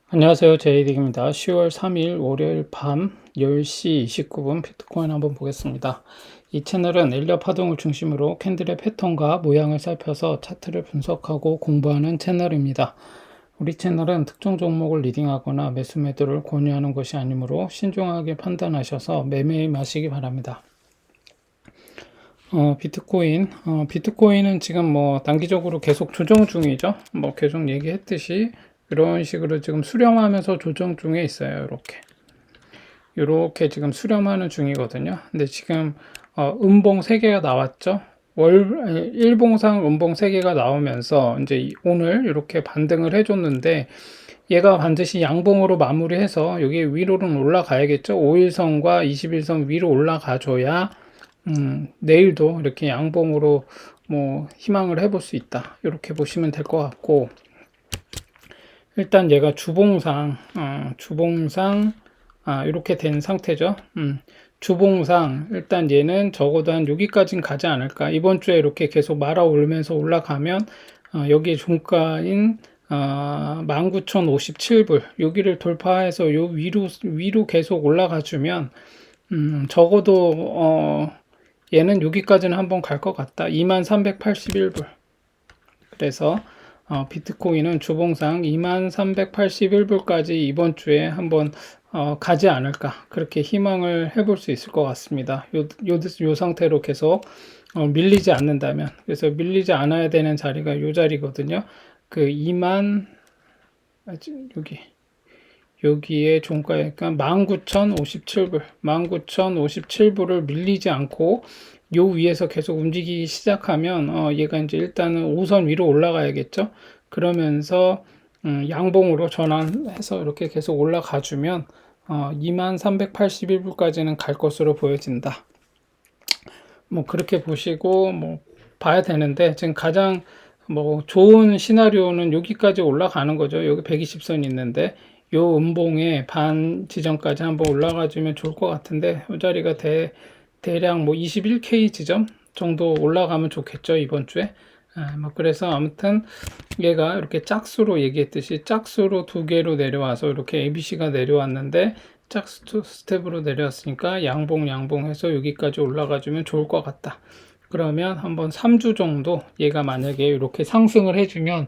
안녕하세요. 제이딕입니다. 10월 3일 월요일 밤 10시 29분 비트코인 한번 보겠습니다. 이 채널은 엘리엇 파동을 중심으로 캔들의 패턴과 모양을 살펴서 차트를 분석하고 공부하는 채널입니다. 우리 채널은 특정 종목을 리딩하거나 매수 매도를 권유하는 것이 아니므로 신중하게 판단하셔서 매매하시기 바랍니다. 비트코인은 지금 뭐 단기적으로 계속 조정 중이죠. 뭐 계속 얘기했듯이 이런 식으로 지금 수렴하면서 조정 중에 있어요. 이렇게 지금 수렴하는 중이거든요. 근데 지금 음봉 3개가 나왔죠. 일봉상 음봉 3개가 나오면서 이제 오늘 이렇게 반등을 해줬는데 얘가 반드시 양봉으로 마무리해서 여기 위로는 올라가야겠죠. 5일선과 21선 위로 올라가줘야 내일도 이렇게 양봉으로 뭐 희망을 해볼 수 있다. 이렇게 보시면 될 것 같고, 일단 얘가 주봉상 이렇게 된 상태죠. 주봉상 일단 얘는 적어도 한 여기까지는 가지 않을까. 이번 주에 이렇게 계속 말아 올면서 올라가면 여기 종가인 19,057불 여기를 돌파해서 요 위로 계속 올라가 주면 적어도 얘는 여기까지는 한번 갈 것 같다. 2381불. 그래서 비트코인은 주봉상 2381불까지 이번 주에 한번 가지 않을까, 그렇게 희망을 해볼 수 있을 것 같습니다. 요 상태로 계속 밀리지 않는다면. 그래서 밀리지 않아야 되는 자리가 요 자리거든요. 그 2만 여기에 종가가 19,057불 19,057불을 밀리지 않고 요 위에서 계속 움직이기 시작하면 얘가 이제 일단은 5선 위로 올라가야겠죠. 그러면서 양봉으로 전환해서 이렇게 계속 올라가 주면 2381불까지는 갈 것으로 보여진다. 뭐 그렇게 보시고 뭐 봐야 되는데, 지금 가장 뭐 좋은 시나리오는 여기까지 올라가는 거죠. 여기 120선 있는데 요 음봉의 반 지점까지 한번 올라가 주면 좋을 것 같은데, 이 자리가 대략 뭐 21K 지점 정도 올라가면 좋겠죠, 이번 주에. 뭐 그래서 아무튼 얘가 이렇게 짝수로 얘기했듯이 짝수로 2개로 내려와서 이렇게 ABC가 내려왔는데 짝수 스텝으로 내려왔으니까 양봉해서 여기까지 올라가 주면 좋을 것 같다. 그러면 한번 3주 정도 얘가 만약에 이렇게 상승을 해주면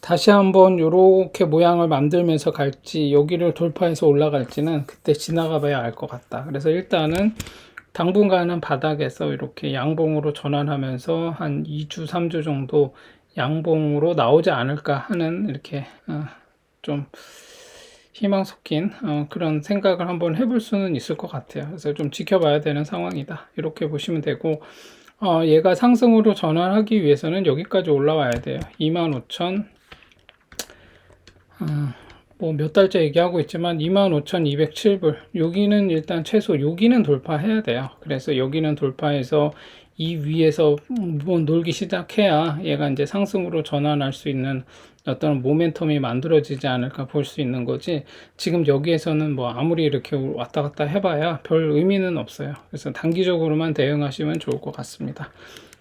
다시 한번 이렇게 모양을 만들면서 갈지 여기를 돌파해서 올라갈지는 그때 지나가 봐야 알 것 같다. 그래서 일단은 당분간은 바닥에서 이렇게 양봉으로 전환하면서 한 2주 3주 정도 양봉으로 나오지 않을까 하는, 이렇게 좀 희망 섞인 그런 생각을 한번 해볼 수는 있을 것 같아요. 그래서 좀 지켜봐야 되는 상황이다, 이렇게 보시면 되고, 얘가 상승으로 전환하기 위해서는 여기까지 올라와야 돼요. 25,000, 뭐 몇 달째 얘기하고 있지만 25,207불 여기는 일단 최소 여기는 돌파해야 돼요. 그래서 여기는 돌파해서 이 위에서 뭐 놀기 시작해야 얘가 이제 상승으로 전환할 수 있는 어떤 모멘텀이 만들어지지 않을까 볼 수 있는 거지, 지금 여기에서는 뭐 아무리 이렇게 왔다 갔다 해봐야 별 의미는 없어요. 그래서 단기적으로만 대응하시면 좋을 것 같습니다.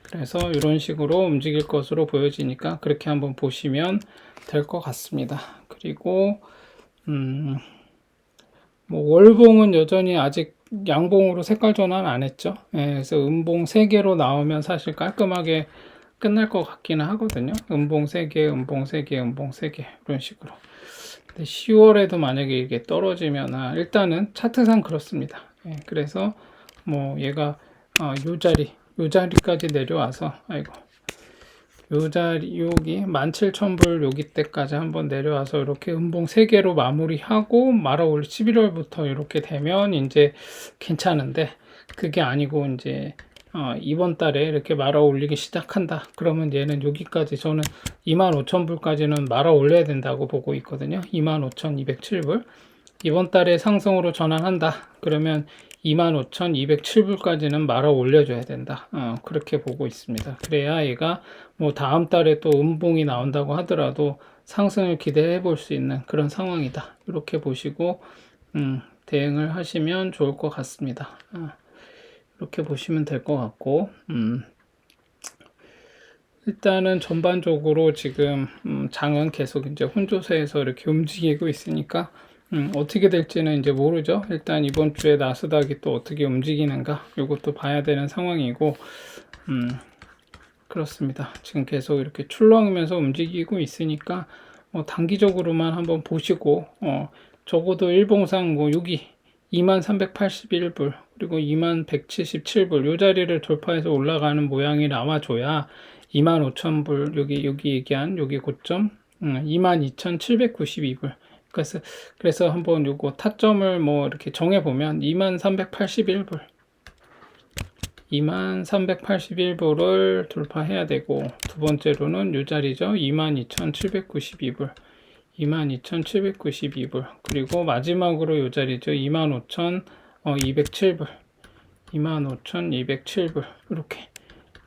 그래서 이런 식으로 움직일 것으로 보여지니까 그렇게 한번 보시면 될 것 같습니다. 그리고 뭐 월봉은 여전히 아직 양봉으로 색깔 전환 안 했죠. 그래서 음봉 3개로 나오면 사실 깔끔하게 끝날 것 같기는 하거든요. 음봉 3개, 음봉 3개, 음봉 3개 이런 식으로. 근데 10월에도 만약에 이게 떨어지면 일단은 차트상 그렇습니다. 그래서 뭐 얘가 요 자리까지 내려와서, 요 자리 여기 17,000불 여기 때까지 한번 내려와서 이렇게 음봉 3개로 마무리하고 말아 올 11월부터 이렇게 되면 이제 괜찮은데, 그게 아니고 이제 이번 달에 이렇게 말아 올리기 시작한다 그러면 얘는 여기까지, 저는 25,000불까지는 말아 올려야 된다고 보고 있거든요. 25,207불 이번 달에 상승으로 전환한다 그러면 25,207불까지는 말아 올려줘야 된다. 그렇게 보고 있습니다. 그래야 얘가 뭐 다음 달에 또 음봉이 나온다고 하더라도 상승을 기대해 볼 수 있는 그런 상황이다. 이렇게 보시고 대응을 하시면 좋을 것 같습니다. 이렇게 보시면 될 것 같고, 일단은 전반적으로 지금 장은 계속 이제 혼조세에서 이렇게 움직이고 있으니까 어떻게 될지는 이제 모르죠. 일단 이번 주에 나스닥이 또 어떻게 움직이는가 이것도 봐야 되는 상황이고 그렇습니다. 지금 계속 이렇게 출렁이면서 움직이고 있으니까 단기적으로만 한번 보시고 적어도 일봉상 뭐 여기 2381불 그리고 2177불 요 자리를 돌파해서 올라가는 모양이 나와줘야 25,000불 여기 얘기한 여기 고점 22,792불 그래서 한번 요거 타점을 뭐 이렇게 정해 보면 2381불 2381불을 돌파해야 되고 두 번째로는 요 자리죠. 22,792불 22,792불 그리고 마지막으로 요 자리죠. 25,207불 25,207불 이렇게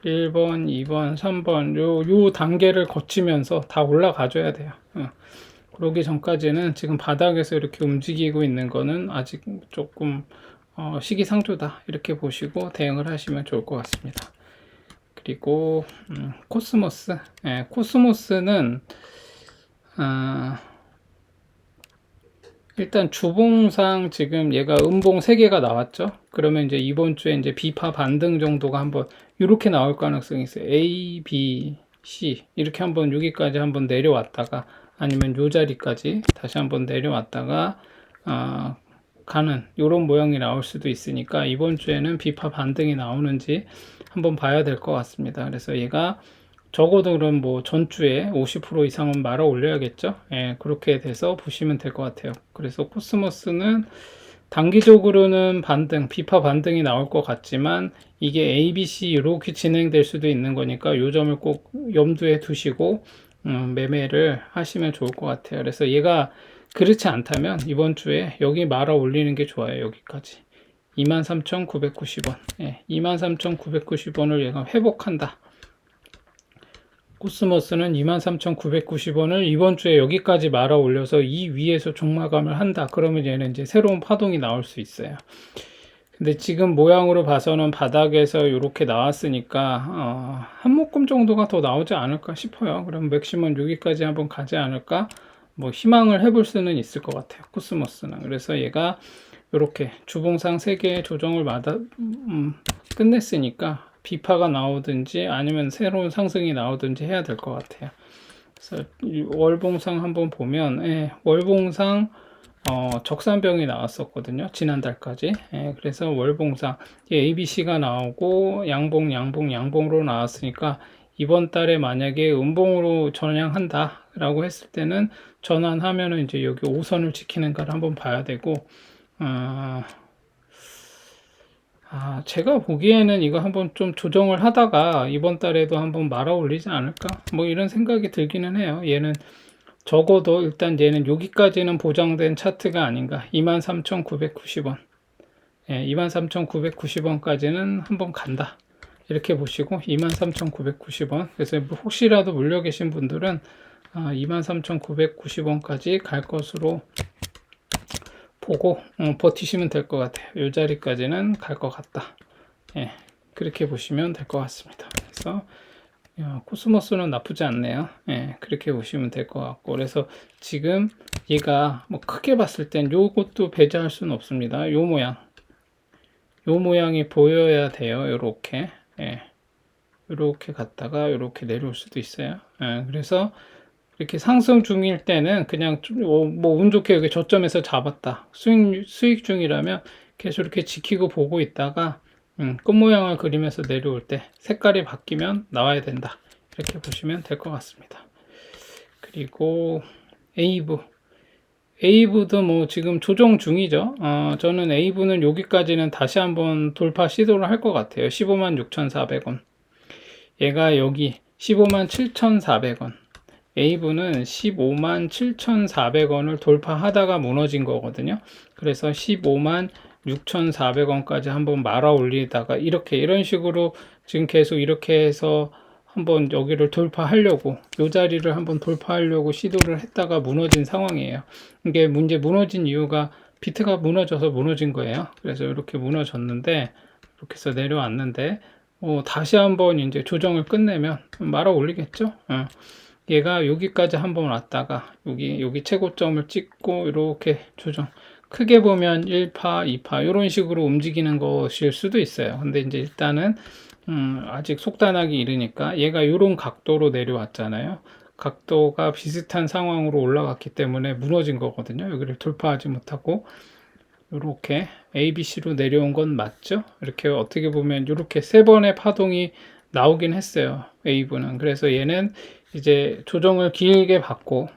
1번, 2번, 3번 요 단계를 거치면서 다 올라가줘야 돼요. 그러기 전까지는 지금 바닥에서 이렇게 움직이고 있는 거는 아직 조금 시기상조다 이렇게 보시고 대응을 하시면 좋을 것 같습니다. 그리고 코스모스 코스모스는 일단 주봉상 지금 얘가 음봉 3개가 나왔죠. 그러면 이제 이번 주에 이제 비파 반등 정도가 한번 이렇게 나올 가능성이 있어요. A, B, C 이렇게 한번 여기까지 한번 내려왔다가 아니면 요 자리까지 다시 한번 내려왔다가 가는 이런 모양이 나올 수도 있으니까 이번 주에는 비파 반등이 나오는지 한번 봐야 될 것 같습니다. 그래서 얘가 적어도 그럼 뭐 전주에 50% 이상은 말아 올려야겠죠. 그렇게 돼서 보시면 될 것 같아요. 그래서 코스모스는 단기적으로는 비파 반등이 나올 것 같지만 이게 A, B, C 이렇게 진행될 수도 있는 거니까 이 점을 꼭 염두에 두시고 매매를 하시면 좋을 것 같아요. 그래서 얘가 그렇지 않다면 이번 주에 여기 말아 올리는 게 좋아요. 여기까지 23,990원 23,990원을 얘가 회복한다. 코스모스는 23,990원을 이번 주에 여기까지 말아 올려서 이 위에서 종마감을 한다. 그러면 얘는 이제 새로운 파동이 나올 수 있어요. 근데 지금 모양으로 봐서는 바닥에서 이렇게 나왔으니까 한 묶음 정도가 더 나오지 않을까 싶어요. 그럼 맥시멈 여기까지 한번 가지 않을까? 뭐 희망을 해볼 수는 있을 것 같아요. 코스모스는. 그래서 얘가 이렇게 주봉상 3개의 조정을 끝냈으니까 비파가 나오든지 아니면 새로운 상승이 나오든지 해야 될 것 같아요. 그래서 월봉상 한번 보면 월봉상 적산병이 나왔었거든요. 지난달까지. 그래서 월봉상 ABC가 나오고 양봉으로 나왔으니까 이번 달에 만약에 음봉으로 전향한다 라고 했을 때는 전환하면은 이제 여기 5선을 지키는가를 한번 봐야 되고 제가 보기에는 이거 한번 좀 조정을 하다가 이번 달에도 한번 말아 올리지 않을까? 뭐 이런 생각이 들기는 해요. 얘는 적어도 일단 얘는 여기까지는 보장된 차트가 아닌가. 23,990원. 23,990원까지는 한번 간다. 이렇게 보시고 23,990원. 그래서 혹시라도 물려 계신 분들은 23,990원까지 갈 것으로 보고 버티시면 될 것 같아요. 이 자리까지는 갈 것 같다. 그렇게 보시면 될 것 같습니다. 그래서 코스모스는 나쁘지 않네요. 그렇게 보시면 될 것 같고 그래서 지금 얘가 뭐 크게 봤을 땐 요것도 배제할 수는 없습니다. 요 모양이 보여야 돼요. 요렇게 요렇게 갔다가 요렇게 내려올 수도 있어요. 그래서 이렇게 상승 중일 때는 그냥 뭐 운 좋게 여기 저점에서 잡았다. 수익 중이라면 계속 이렇게 지키고 보고 있다가 끝 모양을 그리면서 내려올 때 색깔이 바뀌면 나와야 된다. 이렇게 보시면 될 것 같습니다. 그리고 에이브도 뭐 지금 조정 중이죠. 저는 에이브는 여기까지는 다시 한번 돌파 시도를 할 것 같아요. 156,400원. 얘가 여기 157,400원. 에이브는 157,400원을 돌파하다가 무너진 거거든요. 그래서 156,400원까지 한번 말아 올리다가 이런 식으로 지금 계속 이렇게 해서 한번 여기를 돌파하려고 이 자리를 한번 돌파하려고 시도를 했다가 무너진 상황이에요. 이게 무너진 이유가 비트가 무너져서 무너진 거예요. 그래서 이렇게 무너졌는데 이렇게 해서 내려왔는데 다시 한번 이제 조정을 끝내면 말아 올리겠죠. 얘가 여기까지 한번 왔다가 여기 최고점을 찍고 이렇게 조정, 크게 보면 1파, 2파 이런 식으로 움직이는 것일 수도 있어요. 근데 이제 일단은 아직 속단하기 이르니까 얘가 이런 각도로 내려왔잖아요. 각도가 비슷한 상황으로 올라갔기 때문에 무너진 거거든요. 여기를 돌파하지 못하고 이렇게 ABC로 내려온 건 맞죠? 이렇게 어떻게 보면 이렇게 세 번의 파동이 나오긴 했어요. 웨이브는. 그래서 얘는 이제 조정을 길게 받고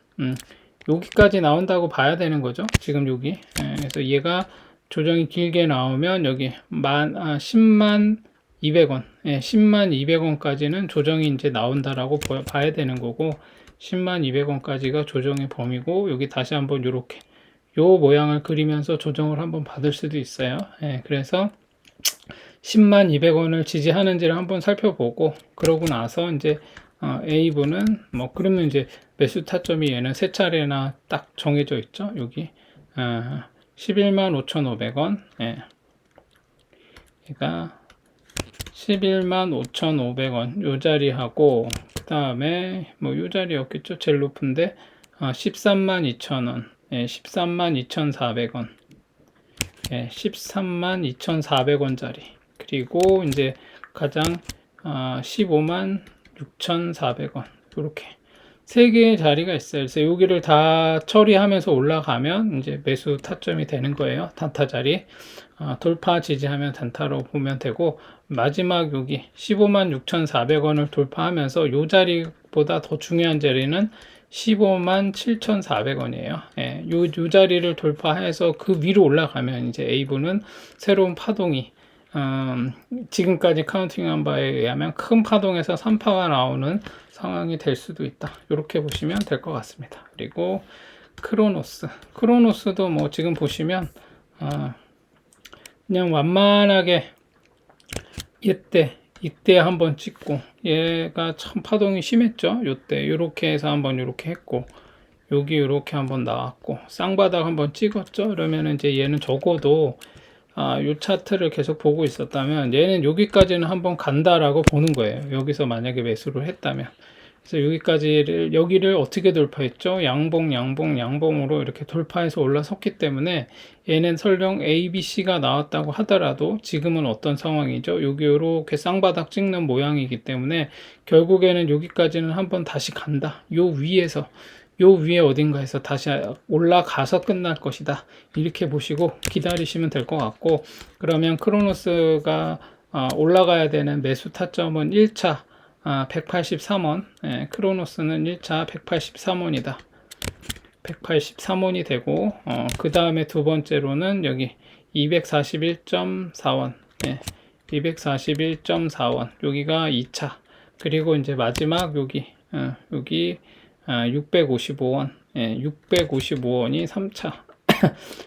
여기까지 나온다고 봐야 되는 거죠. 지금 여기. 그래서 얘가 조정이 길게 나오면 여기 10만 200원, 10만 200원까지는 조정이 이제 나온다라고 봐야 되는 거고 10만 200원까지가 조정의 범위고 여기 다시 한번 이렇게 요 모양을 그리면서 조정을 한번 받을 수도 있어요. 그래서 10만 200원을 지지하는지를 한번 살펴보고 그러고 나서 이제 A분은 뭐 그러면 이제 매수 타점이 얘는 세 차례나 딱 정해져 있죠. 여기 11만 5,500원. 얘가 11만 5,500원 요 자리하고 그 다음에 뭐 요 자리였겠죠. 제일 높은데 13만 2,000원. 13만 2,400원. 13만 2,400원짜리. 그리고 이제 가장 15만 6,400원. 이렇게 세 개의 자리가 있어요. 그래서 여기를 다 처리하면서 올라가면 이제 매수 타점이 되는 거예요. 단타 자리. 돌파 지지하면 단타로 보면 되고 마지막 여기 15만 6,400원을 돌파하면서 요 자리보다 더 중요한 자리는 15만 7,400원이에요. 요 자리를 돌파해서 그 위로 올라가면 이제 A분은 새로운 파동이 지금까지 카운팅한 바에 의하면 큰 파동에서 3파가 나오는 상황이 될 수도 있다. 이렇게 보시면 될 것 같습니다. 그리고 크로노스도 뭐 지금 보시면 그냥 완만하게 이때 한번 찍고 얘가 참 파동이 심했죠. 요때 요렇게 해서 한번 요렇게 했고 여기 요렇게 한번 나왔고 쌍바닥 한번 찍었죠. 그러면 이제 얘는 적어도 요 차트를 계속 보고 있었다면 얘는 여기까지는 한번 간다라고 보는 거예요. 여기서 만약에 매수를 했다면. 그래서 여기를 어떻게 돌파했죠? 양봉으로 이렇게 돌파해서 올라섰기 때문에 얘는 설령 A, B, C가 나왔다고 하더라도 지금은 어떤 상황이죠? 여기 이렇게 쌍바닥 찍는 모양이기 때문에 결국에는 여기까지는 한번 다시 간다. 요 위에 어딘가에서 다시 올라가서 끝날 것이다. 이렇게 보시고 기다리시면 될 것 같고 그러면 크로노스가 올라가야 되는 매수 타점은 1차 183원. 크로노스는 1차 183원이다. 183원이 되고 그 다음에 두 번째로는 여기 241.4원. 241.4원. 여기가 2차. 그리고 이제 마지막 여기 655원. 655원이 3차.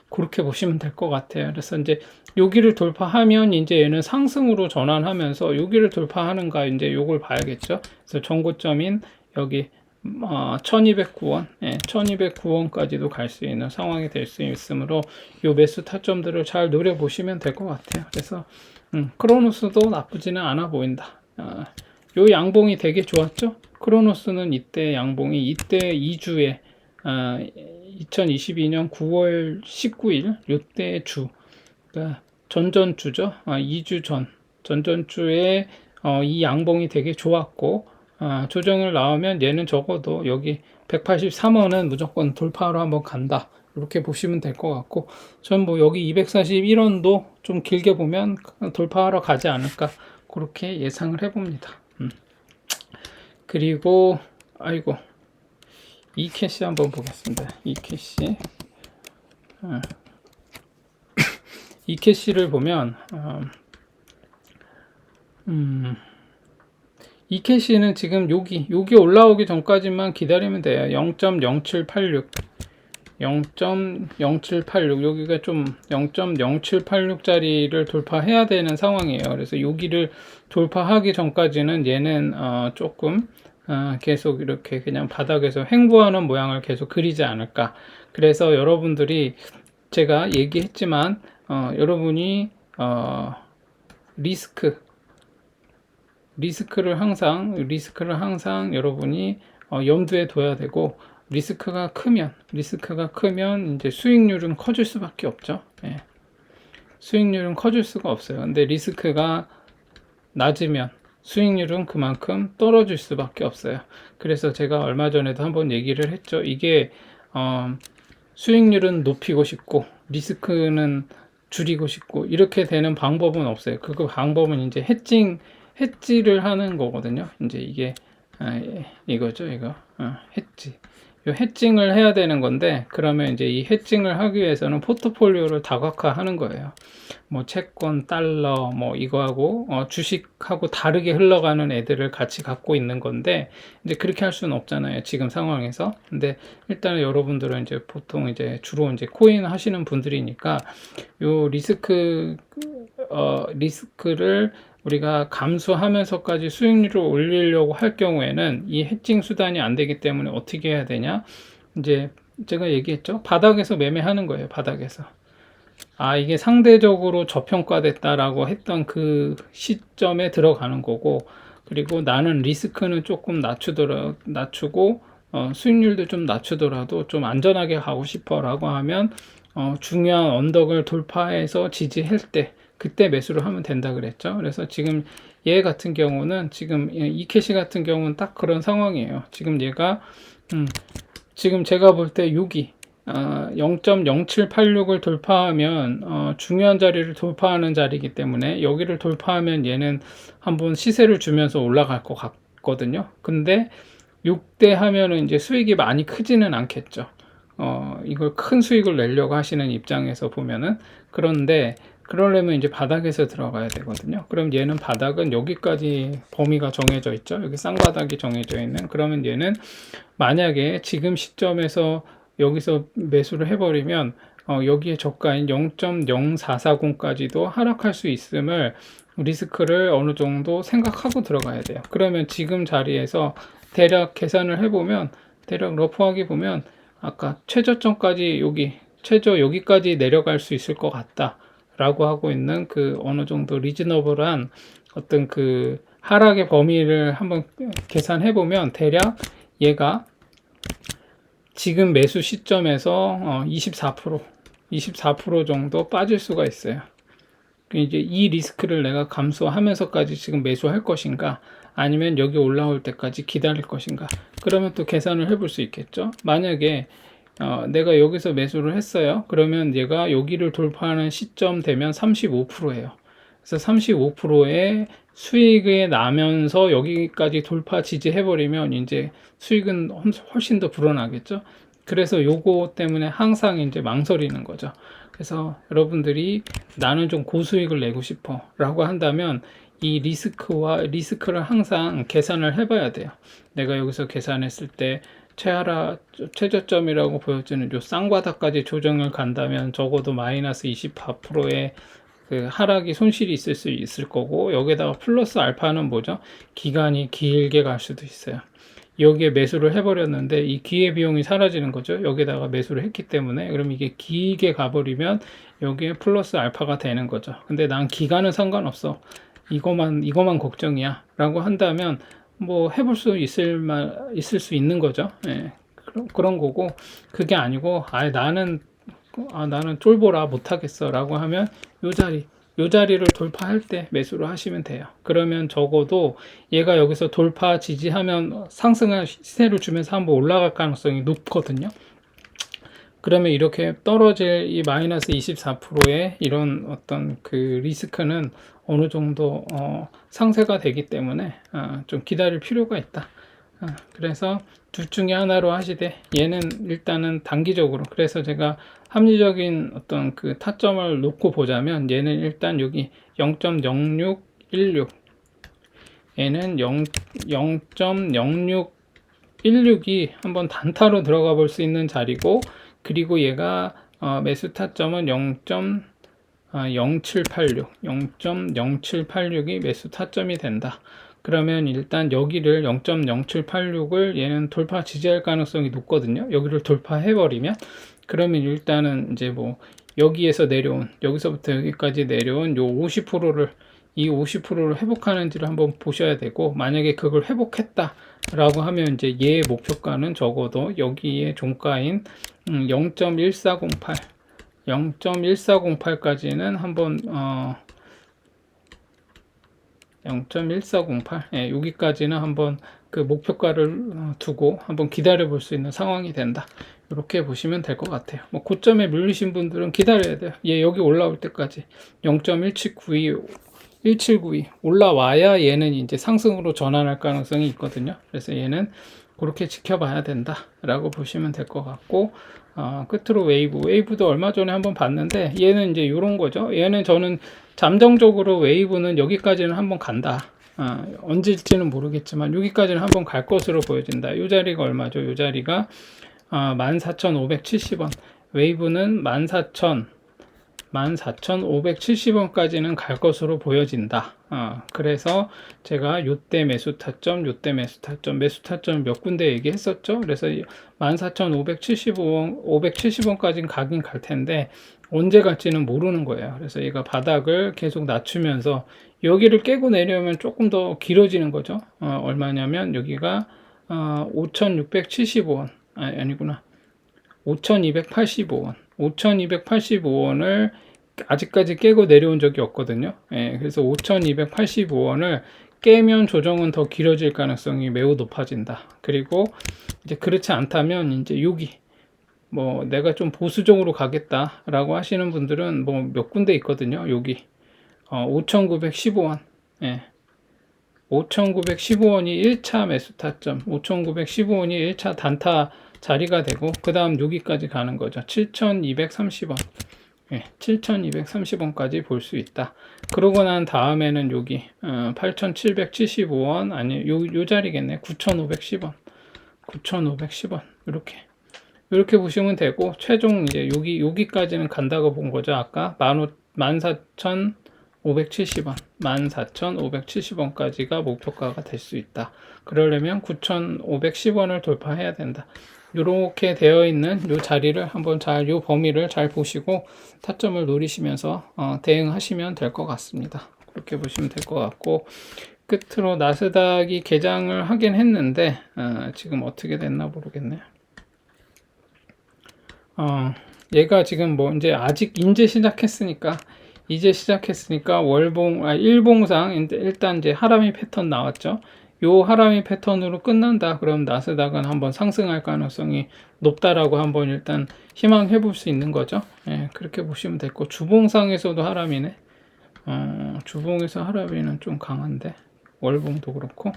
그렇게 보시면 될 것 같아요. 그래서 이제 여기를 돌파하면 이제 얘는 상승으로 전환하면서 여기를 돌파하는가 이제 요걸 봐야겠죠. 그래서 정고점인 여기 1209원, 1209원까지도 갈 수 있는 상황이 될 수 있으므로 요 매수 타점들을 잘 노려보시면 될 것 같아요. 그래서 크로노스도 나쁘지는 않아 보인다. 요 양봉이 되게 좋았죠. 크로노스는 이때 양봉이 이때 2주에 2022년 9월 19일 요때 주 그러니까 전전주죠. 2주 전전주에 이 양봉이 되게 좋았고 조정을 나오면 얘는 적어도 여기 183원은 무조건 돌파로 한번 간다. 이렇게 보시면 될 것 같고 전 뭐 여기 241원도 좀 길게 보면 돌파하러 가지 않을까 그렇게 예상을 해봅니다. 그리고 이캐시 한번 보겠습니다. 이캐시를 보면 이캐시는 지금 여기 올라오기 전까지만 기다리면 돼요. 0.0786 여기가 좀 0.0786짜리를 돌파해야 되는 상황이에요. 그래서 여기를 돌파하기 전까지는 얘는 조금 계속 이렇게 그냥 바닥에서 횡보하는 모양을 계속 그리지 않을까. 그래서 여러분들이 제가 얘기했지만 여러분이 리스크 리스크를 항상 여러분이 염두에 둬야 되고, 리스크가 크면 이제 수익률은 커질 수밖에 없죠. 예. 수익률은 커질 수가 없어요. 근데 리스크가 낮으면 수익률은 그만큼 떨어질 수밖에 없어요. 그래서 제가 얼마 전에도 한번 얘기를 했죠. 이게 수익률은 높이고 싶고 리스크는 줄이고 싶고 이렇게 되는 방법은 없어요. 그 방법은 이제 해지를 하는 거거든요. 이제 이게 이거죠. 이거 해지. 이 해칭을 해야 되는 건데, 그러면 이제 이 해칭을 하기 위해서는 포트폴리오를 다각화하는 거예요. 뭐 채권, 달러, 뭐 이거하고 주식하고 다르게 흘러가는 애들을 같이 갖고 있는 건데, 이제 그렇게 할 수는 없잖아요. 지금 상황에서. 근데 일단은 여러분들은 이제 보통 이제 주로 이제 코인 하시는 분들이니까 요 리스크를 우리가 감수하면서까지 수익률을 올리려고 할 경우에는 이 해칭 수단이 안 되기 때문에 어떻게 해야 되냐? 이제 제가 얘기했죠. 바닥에서 매매하는 거예요. 바닥에서. 이게 상대적으로 저평가됐다라고 했던 그 시점에 들어가는 거고, 그리고 나는 리스크는 조금 낮추고 수익률도 좀 낮추더라도 좀 안전하게 가고 싶어라고 하면 중요한 언덕을 돌파해서 지지할 때 그때 매수를 하면 된다 그랬죠. 그래서 지금 얘 같은 경우는 지금 이 캐시 같은 경우는 딱 그런 상황이에요. 지금 얘가 지금 제가 볼 때 6이 0.0786을 돌파하면 중요한 자리를 돌파하는 자리이기 때문에 여기를 돌파하면 얘는 한번 시세를 주면서 올라갈 것 같거든요. 근데 6대 하면은 이제 수익이 많이 크지는 않겠죠. 이걸 큰 수익을 내려고 하시는 입장에서 보면은. 그런데 그러려면 이제 바닥에서 들어가야 되거든요. 그럼 얘는 바닥은 여기까지 범위가 정해져 있죠. 여기 쌍바닥이 정해져 있는. 그러면 얘는 만약에 지금 시점에서 여기서 매수를 해버리면 여기에 저가인 0.0440까지도 하락할 수 있음을 리스크를 어느 정도 생각하고 들어가야 돼요. 그러면 지금 자리에서 대략 계산을 해보면, 대략 러프하게 보면 아까 최저점까지 여기까지 내려갈 수 있을 것 같다 라고 하고 있는 그 어느 정도 리즈너블한 어떤 그 하락의 범위를 한번 계산해 보면 대략 얘가 지금 매수 시점에서 24% 정도 빠질 수가 있어요. 이제 이 리스크를 내가 감수하면서까지 지금 매수할 것인가, 아니면 여기 올라올 때까지 기다릴 것인가. 그러면 또 계산을 해볼 수 있겠죠. 만약에 내가 여기서 매수를 했어요. 그러면 얘가 여기를 돌파하는 시점 되면 35%예요. 그래서 35%의 수익이 나면서 여기까지 돌파 지지해버리면 이제 수익은 훨씬 더 불어나겠죠. 그래서 요거 때문에 항상 이제 망설이는 거죠. 그래서 여러분들이 나는 좀 고수익을 내고 싶어 라고 한다면 이 리스크를 항상 계산을 해봐야 돼요. 내가 여기서 계산했을 때 최저점이라고 보여지는 요 쌍바닥까지 조정을 간다면 적어도 마이너스 24%의 그 하락이 손실이 있을 수 있을 거고, 여기다가 플러스 알파는 뭐죠? 기간이 길게 갈 수도 있어요. 여기에 매수를 해버렸는데 이 기회비용이 사라지는 거죠. 여기다가 매수를 했기 때문에. 그럼 이게 길게 가버리면 여기에 플러스 알파가 되는 거죠. 근데 난 기간은 상관없어. 이거만 걱정이야 라고 한다면 뭐 해볼 수 있을 수 있는 거죠. 예, 그런 거고, 그게 아니고 나는 쫄보라 못하겠어 라고 하면 요 자리를 돌파할 때 매수를 하시면 돼요. 그러면 적어도 얘가 여기서 돌파 지지하면 상승한 시세를 주면서 한번 올라갈 가능성이 높거든요. 그러면 이렇게 떨어질 이 마이너스 24%의 이런 어떤 그 리스크는 어느 정도 상쇄가 되기 때문에 좀 기다릴 필요가 있다. 그래서 둘 중에 하나로 하시되, 얘는 일단은 단기적으로, 그래서 제가 합리적인 어떤 그 타점을 놓고 보자면 얘는 일단 여기 0.0616, 얘는 0.0616이 한번 단타로 들어가 볼 수 있는 자리고, 그리고 얘가 매수 타점은 0.0786이 매수 타점이 된다. 그러면 일단 여기를 0.0786을 얘는 돌파 지지할 가능성이 높거든요. 여기를 돌파해 버리면, 그러면 일단은 이제 뭐 여기서부터 여기까지 내려온 요 50%를 이 50%를 회복하는지를 한번 보셔야 되고, 만약에 그걸 회복했다 라고 하면 이제 얘의 목표가는 적어도 여기에 종가인 0.1408 0.1408까지는 한번 0.1408 예, 여기까지는 한번 그 목표가를 두고 한번 기다려 볼 수 있는 상황이 된다. 이렇게 보시면 될 것 같아요. 뭐 고점에 물리신 분들은 기다려야 돼요. 얘 여기 올라올 때까지 0.1792 1792 올라와야 얘는 이제 상승으로 전환할 가능성이 있거든요. 그래서 얘는 그렇게 지켜봐야 된다 라고 보시면 될 것 같고, 끝으로 웨이브도 얼마 전에 한번 봤는데 얘는 이제 이런 거죠. 얘는 저는 잠정적으로 웨이브는 여기까지는 한번 간다. 언제일지는 모르겠지만 여기까지는 한번 갈 것으로 보여진다. 이 자리가 얼마죠? 이 자리가 14,570원. 웨이브는 14,570원까지는 갈 것으로 보여진다. 그래서 제가 요때 매수 타점, 요때 매수 타점, 매수 타점 몇 군데 얘기했었죠. 그래서 14,570원, 570원까지는 가긴 갈 텐데 언제 갈지는 모르는 거예요. 그래서 얘가 바닥을 계속 낮추면서 여기를 깨고 내려오면 조금 더 길어지는 거죠. 얼마냐면 여기가 5,675원, 아니구나. 5,285원. 5,285원을 아직까지 깨고 내려온 적이 없거든요. 예, 그래서 5,285원을 깨면 조정은 더 길어질 가능성이 매우 높아진다. 그리고 이제 그렇지 않다면 이제 여기 뭐 내가 좀 보수적으로 가겠다라고 하시는 분들은 뭐 몇 군데 있거든요. 여기 5,915원. 예. 5,915원이 1차 매수 타점, 5,915원이 1차 단타 자리가 되고, 그 다음 여기까지 가는 거죠. 7,230원. 예, 7,230원까지 볼 수 있다. 그러고 난 다음에는 여기 8,775원, 아니 요 자리겠네. 9,510원. 9,510원. 이렇게 보시면 되고, 최종 이제 여기까지는 간다고 본 거죠. 아까 14,570원, 14,570원까지가 목표가가 될 수 있다. 그러려면 9,510원을 돌파해야 된다. 이렇게 되어 있는 이 자리를 한번 이 범위를 잘 보시고 타점을 노리시면서 대응하시면 될 것 같습니다. 그렇게 보시면 될 것 같고, 끝으로 나스닥이 개장을 하긴 했는데 지금 어떻게 됐나 모르겠네요. 얘가 지금 뭐 아직 이제 시작했으니까 일봉상 일단 이제 하람이 패턴 나왔죠. 요 하람이 패턴으로 끝난다. 그럼 나스닥은 한번 상승할 가능성이 높다라고 한번 일단 희망해 볼 수 있는 거죠. 예, 그렇게 보시면 됐고, 주봉상에서도 하람이네. 주봉에서 하람이는 좀 강한데 월봉도 그렇고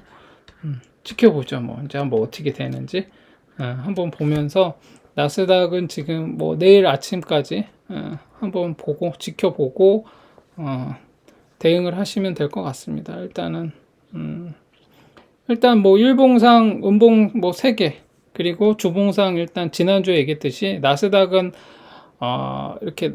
지켜보죠. 뭐 이제 한번 어떻게 되는지 한번 보면서, 나스닥은 지금 뭐 내일 아침까지 한번 보고 지켜보고 대응을 하시면 될 것 같습니다. 일단 뭐 일봉상 음봉 뭐 3개, 그리고 주봉상 일단 지난주에 얘기했듯이 나스닥은 이렇게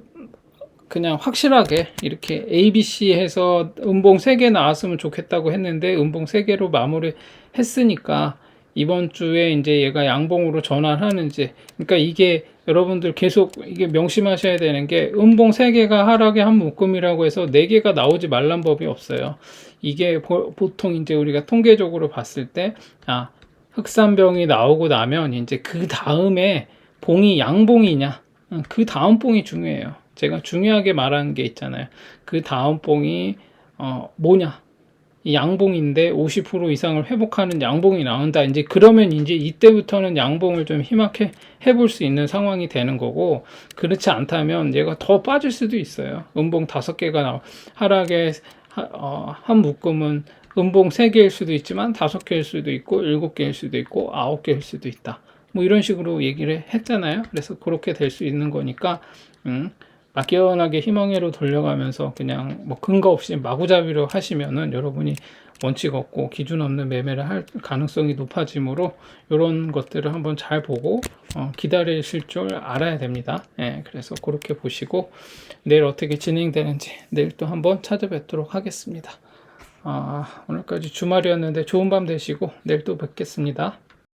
그냥 확실하게 이렇게 ABC 해서 음봉 3개 나왔으면 좋겠다고 했는데 음봉 3개로 마무리 했으니까 이번 주에 이제 얘가 양봉으로 전환하는지, 그러니까 이게 여러분들 계속 이게 명심하셔야 되는 게, 음봉 3개가 하락의 한 묶음이라고 해서 4개가 나오지 말란 법이 없어요. 이게 보통 이제 우리가 통계적으로 봤을 때, 흑산병이 나오고 나면 이제 그 다음에 봉이 양봉이냐, 그 다음 봉이 중요해요. 제가 중요하게 말하는 게 있잖아요. 그 다음 봉이 뭐냐, 양봉인데 50% 이상을 회복하는 양봉이 나온다. 이제 그러면 이제 이때부터는 양봉을 좀 희망해 해볼 수 있는 상황이 되는 거고, 그렇지 않다면 얘가 더 빠질 수도 있어요. 음봉 5개가 하락의 한 묶음은 음봉 3개일 수도 있지만 5개일 수도 있고 7개일 수도 있고 9개일 수도 있다. 뭐 이런 식으로 얘기를 했잖아요. 그래서 그렇게 될 수 있는 거니까 막연하게 희망회로 돌려가면서 그냥 뭐 근거 없이 마구잡이로 하시면은 여러분이 원칙 없고 기준 없는 매매를 할 가능성이 높아지므로 이런 것들을 한번 잘 보고 기다리실 줄 알아야 됩니다. 예, 그래서 그렇게 보시고 내일 어떻게 진행되는지 내일 또 한번 찾아뵙도록 하겠습니다. 오늘까지 주말이었는데 좋은 밤 되시고 내일 또 뵙겠습니다.